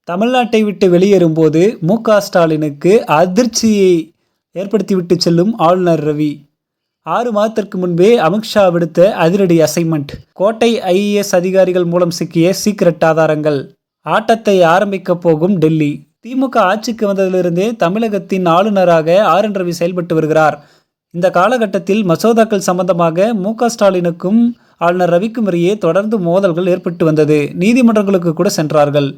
தமிழ்நாட்டை விட்டு வெளியேறும்போது மு.க. ஸ்டாலினுக்கு அதிர்ச்சியை ஏற்படுத்திவிட்டு செல்லும் ஆளுநர் ரவி. 6 மாதத்திற்கு முன்பே அமித்ஷா விடுத்த அதிரடி அசைன்மெண்ட். கோட்டை ஐஏஎஸ் அதிகாரிகள் மூலம் சிக்கிய சீக்ரெட் ஆதாரங்கள். ஆட்டத்தை ஆரம்பிக்கப் போகும் டெல்லி. திமுக ஆட்சிக்கு வந்ததிலிருந்தே தமிழகத்தின் ஆளுநராக ஆர்.என். ரவி செயல்பட்டு வருகிறார். இந்த காலகட்டத்தில் மசோதாக்கள் சம்பந்தமாக மு.க. ஸ்டாலினுக்கும் ஆளுநர் ரவிக்கும் இடையே தொடர்ந்து மோதல்கள் ஏற்பட்டு வந்தது. நீதிமன்றங்களுக்கு கூட சென்றார்கள்.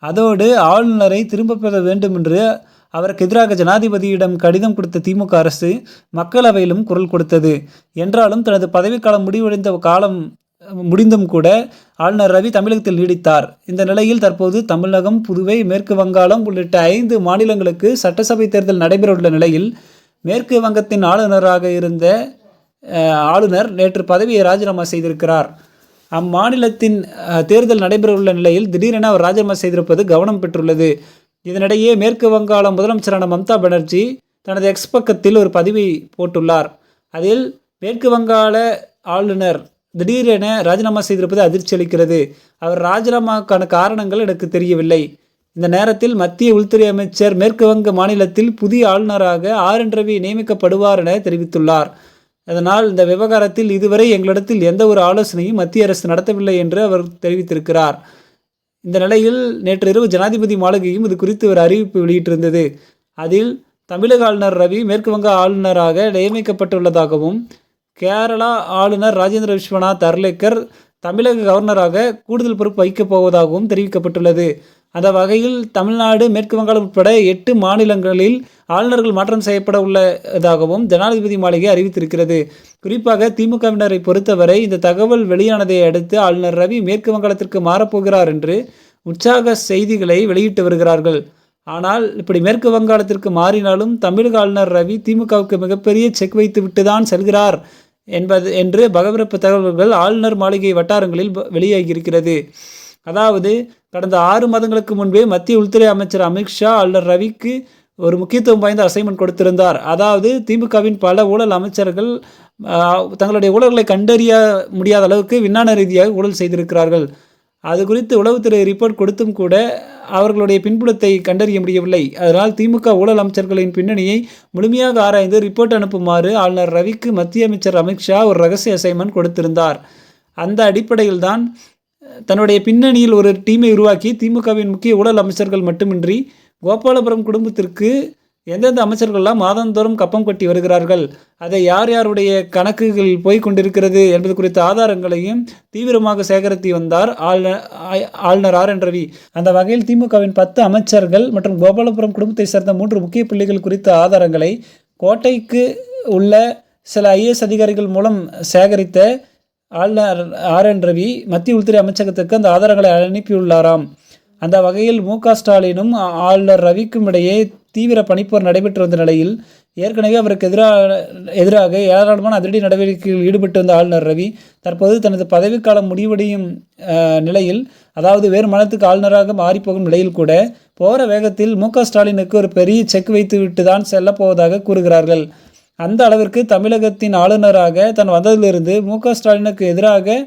அதோடு ஆளுநரை திரும்பப் பெற வேண்டும் என்று அவருக்கு எதிராக ஜனாதிபதியிடம் கடிதம் கொடுத்த திமுக அரசு மக்களவையிலும் குரல் கொடுத்தது. என்றாலும் தனது பதவிக்காலம் முடிந்தும் கூட ஆளுநர் ரவி தமிழகத்தில் நீடித்தார். இந்த நிலையில் தற்போது தமிழகம், புதுவை, மேற்கு வங்காளம் உள்ளிட்ட 5 மாநிலங்களுக்கு சட்டசபை தேர்தல் நடைபெறவுள்ள நிலையில் மேற்கு வங்கத்தின் ஆளுநராக இருந்த ஆளுநர் நேற்று பதவியை ராஜினாமா செய்திருக்கிறார். அம்மாநிலத்தின் தேர்தல் நடைபெறவுள்ள நிலையில் திடீரென அவர் ராஜினாமா செய்திருப்பது கவனம் பெற்றுள்ளது. இதனிடையே மேற்கு வங்காள முதலமைச்சரான மம்தா பானர்ஜி தனது எக்ஸ் பக்கத்தில் ஒரு பதிவை போட்டுள்ளார். அதில் மேற்கு வங்காள ஆளுநர் திடீரென ராஜினாமா செய்திருப்பது அதிர்ச்சி அளிக்கிறது. அவர் ராஜினாமாக்கான காரணங்கள் எனக்கு தெரியவில்லை. இந்த நேரத்தில் மத்திய உள்துறை அமைச்சர் மேற்கு வங்க மாநிலத்தில் புதிய ஆளுநராக ஆர்.என். ரவி நியமிக்கப்படுவார் என தெரிவித்துள்ளார். அதனால் இந்த விவகாரத்தில் இதுவரை எங்களிடத்தில் எந்த ஒரு ஆலோசனையும் மத்திய அரசு நடத்தவில்லை என்று அவர் தெரிவித்திருக்கிறார். இந்த நிலையில் நேற்று இரவு ஜனாதிபதி மாளிகையும் இது குறித்து ஒரு அறிவிப்பு வெளியிட்டிருந்தது. அதில் தமிழக ஆளுநர் ரவி மேற்கு வங்க ஆளுநராக நியமிக்கப்பட்டுள்ளதாகவும், கேரளா ஆளுநர் ராஜேந்திர விஸ்வநாத் அர்லேக்கர் தமிழக கவர்னராக கூடுதல் பொறுப்பு வகிக்கப் போவதாகவும் தெரிவிக்கப்பட்டுள்ளது. அந்த வகையில் தமிழ்நாடு, மேற்கு வங்காளம் உட்பட 8 மாநிலங்களில் ஆளுநர்கள் மாற்றம் செய்யப்பட உள்ளதாகவும் ஜனாதிபதி மாளிகை அறிவித்திருக்கிறது. குறிப்பாக திமுகவினரை பொறுத்தவரை இந்த தகவல் வெளியானதை அடுத்து ஆளுநர் ரவி மேற்கு வங்காளத்திற்கு மாறப்போகிறார் என்று உற்சாக செய்திகளை வெளியிட்டு வருகிறார்கள். ஆனால் இப்படி மேற்கு வங்காளத்திற்கு மாறினாலும் தமிழக ஆளுநர் ரவி திமுகவுக்கு மிகப்பெரிய செக் வைத்து விட்டுதான் செல்கிறார் என்று பகவிரப்பு தகவல்கள் ஆளுநர் மாளிகை வட்டாரங்களில் வெளியாகியிருக்கிறது. அதாவது கடந்த 6 மாதங்களுக்கு முன்பே மத்திய உள்துறை அமைச்சர் அமித்ஷா ஆளுநர் ரவிக்கு ஒரு முக்கியத்துவம் வாய்ந்த அசைன்மெண்ட் கொடுத்திருந்தார். அதாவது திமுகவின் பல ஊழல் அமைச்சர்கள் தங்களுடைய ஊழல்களை கண்டறிய முடியாத அளவுக்கு விஞ்ஞான ரீதியாக ஊழல் செய்திருக்கிறார்கள். அது குறித்து உளவுத்துறை ரிப்போர்ட் கொடுத்தும் கூட அவர்களுடைய பின்புலத்தை கண்டறிய முடியவில்லை. அதனால் திமுக ஊழல் அமைச்சர்களின் பின்னணியை முழுமையாக ஆராய்ந்து ரிப்போர்ட் அனுப்புமாறு ஆளுநர் ரவிக்கு மத்திய அமைச்சர் அமித்ஷா ஒரு ரகசிய அசைன்மெண்ட் கொடுத்திருந்தார். அந்த அடிப்படையில் தான் தன்னுடைய பின்னணியில் ஒரு டீமை உருவாக்கி திமுகவின் முக்கிய ஊழல் அமைச்சர்கள் மட்டுமின்றி கோபாலபுரம் குடும்பத்திற்கு எந்தெந்த அமைச்சர்கள்லாம் மாதந்தோறும் கப்பம் கட்டி வருகிறார்கள், அதை யார் யாருடைய கணக்குகள் போய் கொண்டிருக்கிறது என்பது குறித்த ஆதாரங்களையும் தீவிரமாக சேகரித்து வந்தார் ஆளுநர் ஆர்.என். ரவி. அந்த வகையில் திமுகவின் 10 அமைச்சர்கள் மற்றும் கோபாலபுரம் குடும்பத்தை சேர்ந்த 3 முக்கிய புள்ளிகள் குறித்த ஆதாரங்களை கோட்டைக்கு உள்ள சில ஐஏஎஸ் அதிகாரிகள் மூலம் சேகரித்த ஆளுநர் ஆர்.என். ரவி மத்திய உள்துறை அமைச்சகத்துக்கு அந்த ஆதாரங்களை அனுப்பியுள்ளாராம். அந்த வகையில் மு.க. ஸ்டாலினும் ஆளுநர் ரவிக்கும் இடையே தீவிர பனிப்போர் நடைபெற்று வந்த நிலையில் ஏற்கனவே அவருக்கு எதிராக ஏராளமான அதிரடி நடவடிக்கைகளில் ஈடுபட்டு வந்த ஆளுநர் ரவி தற்போது தனது பதவிக்காலம் முடிவடையும் நிலையில், அதாவது வேறு மாநிலத்துக்கு ஆளுநராக மாறிப்போகும் நிலையில் கூட போகிற வேகத்தில் மு.க. ஸ்டாலினுக்கு ஒரு பெரிய செக் வைத்து விட்டு தான் செல்லப்போவதாக கூறுகிறார்கள். அந்த அளவிற்கு தமிழகத்தின் ஆளுநராக தான் வந்ததிலிருந்து மு.க. ஸ்டாலினுக்கு எதிராக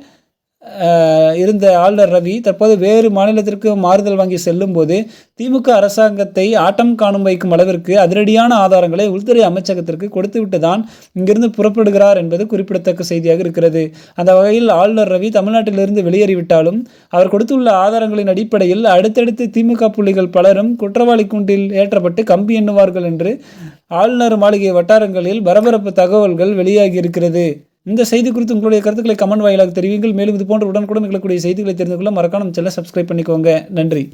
இருந்த ஆளுநர் ரவி தற்போது வேறு மாநிலத்திற்கு மாறுதல் வாங்கி செல்லும் போது திமுக அரசாங்கத்தை ஆட்டம் காணும் வைக்கும் அளவிற்கு அதிரடியான ஆதாரங்களை உள்துறை அமைச்சகத்திற்கு கொடுத்துவிட்டு தான் இங்கிருந்து புறப்படுகிறார் என்பது குறிப்பிடத்தக்க செய்தியாக இருக்கிறது. அந்த வகையில் ஆளுநர் ரவி தமிழ்நாட்டிலிருந்து வெளியேறிவிட்டாலும் அவர் கொடுத்துள்ள ஆதாரங்களின் அடிப்படையில் அடுத்தடுத்து திமுக புள்ளிகள் பலரும் குற்றவாளி கூண்டில் ஏற்றப்பட்டு கம்பி எண்ணுவார்கள் என்று ஆளுநர் மாளிகை வட்டாரங்களில் பரபரப்பு தகவல்கள் வெளியாகி இருக்கிறது. இந்த செய்தி குறித்து உங்களுடைய கருத்துக்களை கமெண்ட் வாயிலாக தெரிவிங்கள். மேலும் இது போன்ற உடனுக்குடன் எங்களுடைய செய்திகளை தெரிந்து கொள்ள மறக்காம சேனலை சப்ஸ்கிரைப் பண்ணிக்கோங்க. நன்றி.